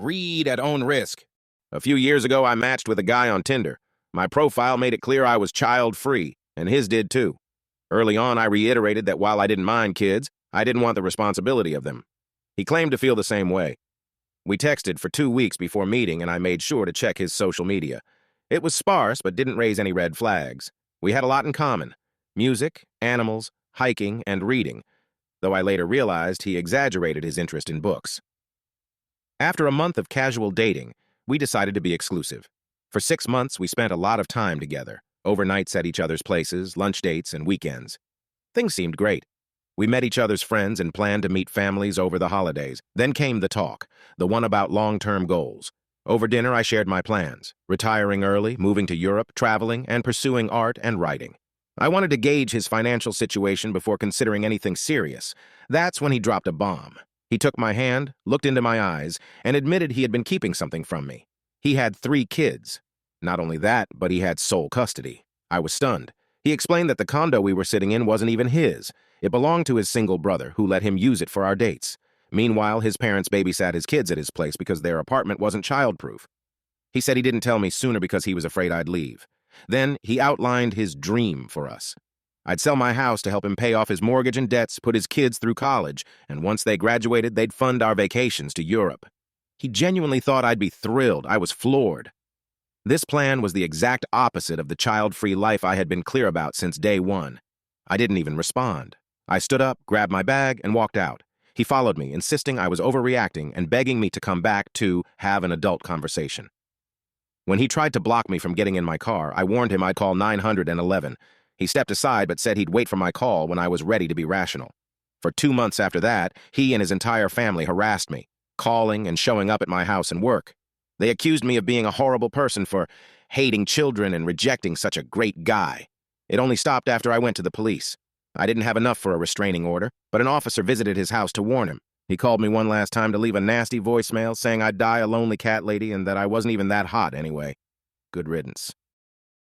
Read at own risk. A few years ago, I matched with a guy on Tinder. My profile made it clear I was child-free, and his did too. Early on, I reiterated that while I didn't mind kids, I didn't want the responsibility of them. He claimed to feel the same way. We texted for 2 weeks before meeting, and I made sure to check his social media. It was sparse, but didn't raise any red flags. We had a lot in common: music, animals, hiking, and reading, though I later realized he exaggerated his interest in books. After a month of casual dating, we decided to be exclusive. For 6 months, we spent a lot of time together, overnights at each other's places, lunch dates, and weekends. Things seemed great. We met each other's friends and planned to meet families over the holidays. Then came the talk, the one about long-term goals. Over dinner, I shared my plans: retiring early, moving to Europe, traveling, and pursuing art and writing. I wanted to gauge his financial situation before considering anything serious. That's when he dropped a bomb. He took my hand, looked into my eyes, and admitted he had been keeping something from me. He had 3 kids. Not only that, but he had sole custody. I was stunned. He explained that the condo we were sitting in wasn't even his. It belonged to his single brother, who let him use it for our dates. Meanwhile, his parents babysat his kids at his place because their apartment wasn't childproof. He said he didn't tell me sooner because he was afraid I'd leave. Then he outlined his dream for us. I'd sell my house to help him pay off his mortgage and debts, put his kids through college, and once they graduated, they'd fund our vacations to Europe. He genuinely thought I'd be thrilled. I was floored. This plan was the exact opposite of the child-free life I had been clear about since day one. I didn't even respond. I stood up, grabbed my bag, and walked out. He followed me, insisting I was overreacting and begging me to come back to have an adult conversation. When he tried to block me from getting in my car, I warned him I'd call 911. He stepped aside but said he'd wait for my call when I was ready to be rational. For 2 months after that, he and his entire family harassed me, calling and showing up at my house and work. They accused me of being a horrible person for hating children and rejecting such a great guy. It only stopped after I went to the police. I didn't have enough for a restraining order, but an officer visited his house to warn him. He called me one last time to leave a nasty voicemail saying I'd die a lonely cat lady and that I wasn't even that hot anyway. Good riddance.